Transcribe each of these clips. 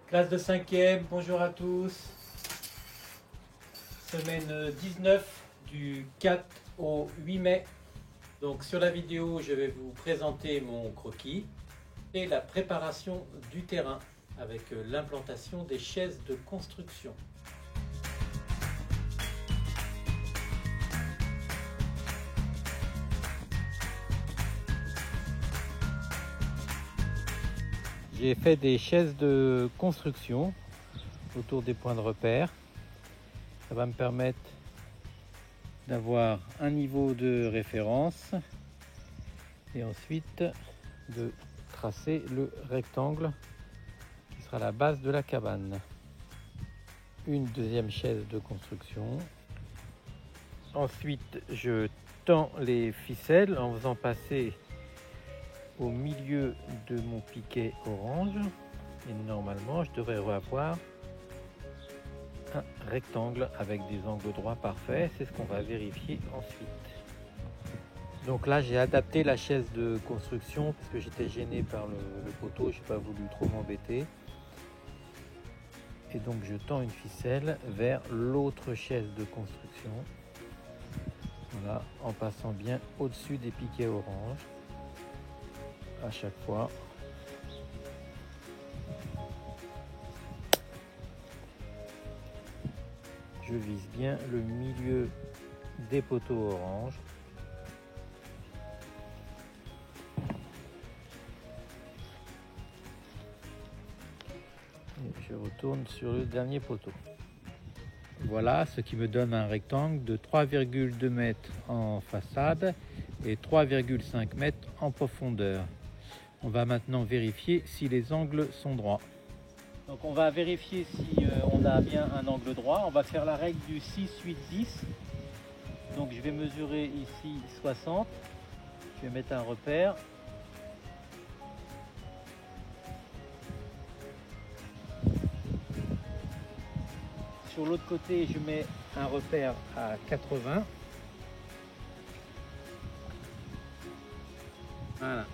Classe de 5e, bonjour à tous. Semaine 19 du 4 au 8 mai. Donc sur la vidéo, je vais vous présenter mon croquis et la préparation du terrain avec l'implantation des chaises de construction. J'ai fait des chaises de construction autour des points de repère. Ça va me permettre d'avoir un niveau de référence et ensuite de tracer le rectangle qui sera la base de la cabane. Une deuxième chaise de construction. Ensuite, je tends les ficelles en faisant passer au milieu de mon piquet orange et normalement je devrais avoir un rectangle avec des angles droits parfaits. C'est ce qu'on va vérifier ensuite. Donc là j'ai adapté la chaise de construction parce que j'étais gêné par le poteau, je n'ai pas voulu trop m'embêter et donc je tends une ficelle vers l'autre chaise de construction, voilà, en passant bien au-dessus des piquets orange à chaque fois. Je vise bien le milieu des poteaux orange. Et je retourne sur le dernier poteau. Voilà ce qui me donne un rectangle de 3,2 m en façade et 3,5 m en profondeur. On va maintenant vérifier si les angles sont droits. Donc on va vérifier si on a bien un angle droit. On va faire la règle du 6, 8, 10. Donc je vais mesurer ici 60. Je vais mettre un repère. Sur l'autre côté, je mets un repère à 80. Voilà.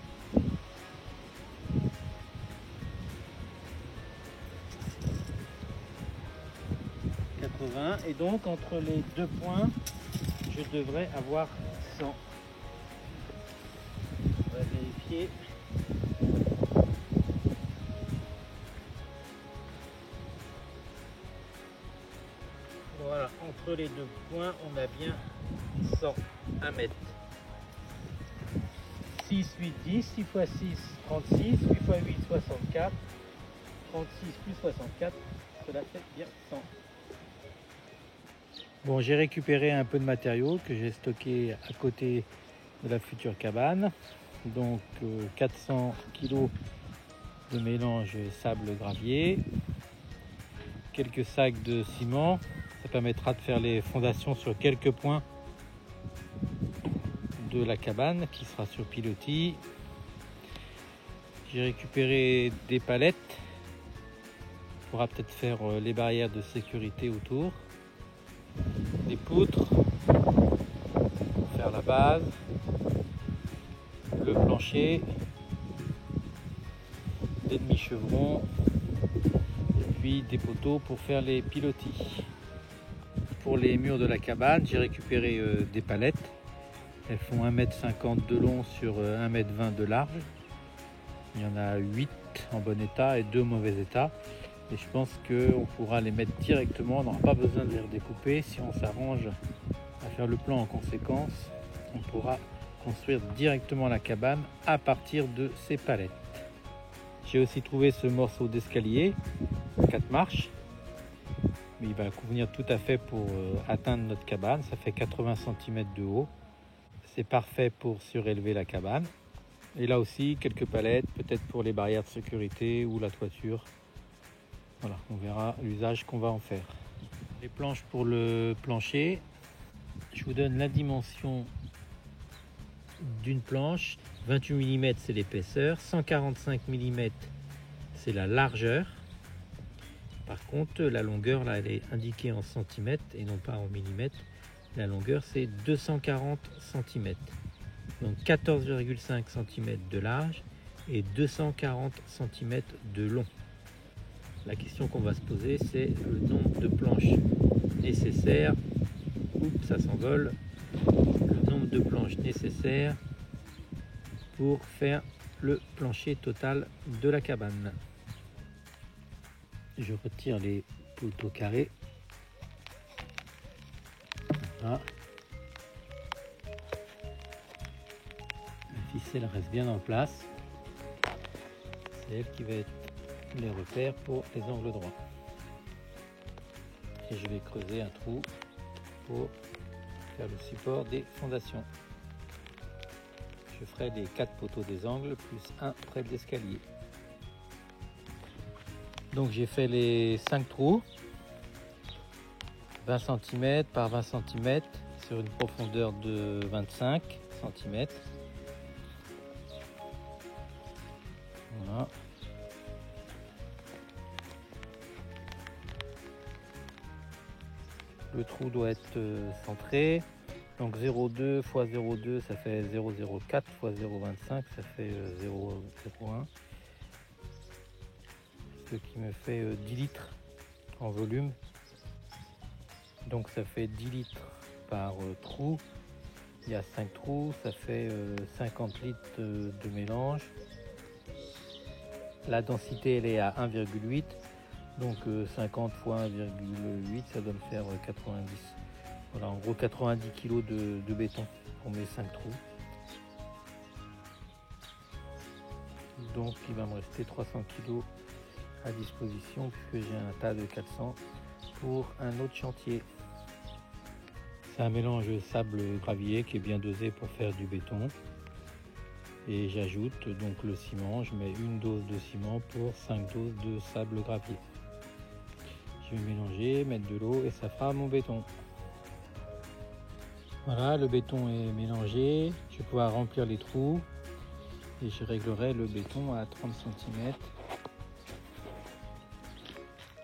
Et donc entre les deux points je devrais avoir 100. On va vérifier. Voilà, entre les deux points on a bien 100, 1 mètre. 6, 8, 10, 6 x 6, 36, 8 x 8, 64, 36 plus 64, cela fait bien 100. Bon, j'ai récupéré un peu de matériaux que j'ai stocké à côté de la future cabane. Donc 400 kg de mélange sable-gravier, quelques sacs de ciment. Ça permettra de faire les fondations sur quelques points de la cabane qui sera sur pilotis. J'ai récupéré des palettes. On pourra peut-être faire les barrières de sécurité autour. Des poutres pour faire la base, le plancher, des demi-chevrons et puis des poteaux pour faire les pilotis. Pour les murs de la cabane, j'ai récupéré des palettes. Elles font 1,50 m de long sur 1,20 m de large. Il y en a 8 en bon état et 2 en mauvais état. Et je pense qu'on pourra les mettre directement, on n'aura pas besoin de les redécouper. Si on s'arrange à faire le plan en conséquence, on pourra construire directement la cabane à partir de ces palettes. J'ai aussi trouvé ce morceau d'escalier, 4 marches. Mais il va convenir tout à fait pour atteindre notre cabane, ça fait 80 cm de haut. C'est parfait pour surélever la cabane. Et là aussi, quelques palettes, peut-être pour les barrières de sécurité ou la toiture. Voilà, on verra l'usage qu'on va en faire. Les planches pour le plancher, je vous donne la dimension d'une planche. 28 mm c'est l'épaisseur, 145 mm c'est la largeur. Par contre, la longueur là elle est indiquée en centimètres et non pas en millimètres. La longueur c'est 240 cm. Donc 14,5 cm de large et 240 cm de long. la question qu'on va se poser, c'est le nombre de planches nécessaires. Oups, ça s'envole. Le nombre de planches nécessaires pour faire le plancher total de la cabane. Je retire les poteaux carrés. Voilà. La ficelle reste bien en place. C'est elle qui va être les repères pour les angles droits. Et je vais creuser un trou pour faire le support des fondations. Je ferai les 4 poteaux des angles plus un près de l'escalier. Donc j'ai fait les 5 trous, 20 cm par 20 cm sur une profondeur de 25 cm. Voilà. Le trou doit être centré. Donc 0,2 x 0,2 ça fait 0,04 x 0,25 ça fait 0,01. Ce qui me fait 10 litres en volume. Donc ça fait 10 litres par trou. Il y a 5 trous, ça fait 50 litres de mélange. La densité elle est à 1,8. Donc 50 x 1,8 ça doit me faire 90. Voilà, en gros 90 kg de béton pour mes 5 trous. Donc il va me rester 300 kg à disposition puisque j'ai un tas de 400 pour un autre chantier. C'est un mélange sable gravier qui est bien dosé pour faire du béton. Et j'ajoute donc le ciment, je mets une dose de ciment pour 5 doses de sable gravier. Je vais mélanger, mettre de l'eau et ça fera mon béton. Voilà, le béton est mélangé. Je vais pouvoir remplir les trous et je réglerai le béton à 30 cm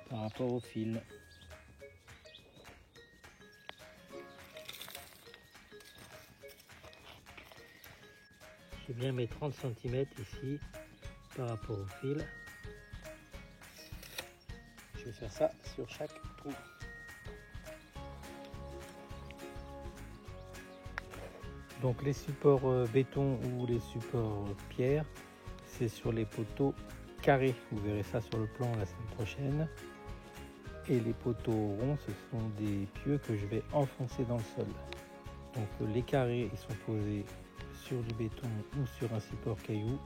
par rapport au fil. J'ai bien mes 30 cm ici par rapport au fil. Je vais faire ça sur chaque trou. Donc les supports béton ou les supports pierre, c'est sur les poteaux carrés. Vous verrez ça sur le plan la semaine prochaine. Et les poteaux ronds, ce sont des pieux que je vais enfoncer dans le sol. Donc les carrés, ils sont posés sur du béton ou sur un support caillou.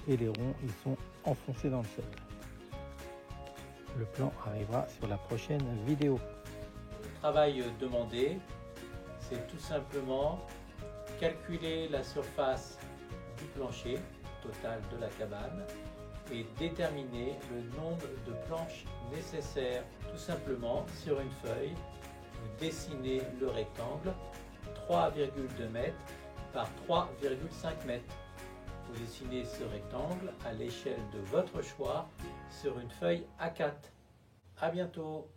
Et les ronds, ils sont enfoncés dans le sol. Le plan arrivera sur la prochaine vidéo. Le travail demandé, c'est tout simplement calculer la surface du plancher total de la cabane et déterminer le nombre de planches nécessaires. Tout simplement, sur une feuille, vous dessinez le rectangle 3,2 m par 3,5 m. Vous dessinez ce rectangle à l'échelle de votre choix sur une feuille A4. À bientôt!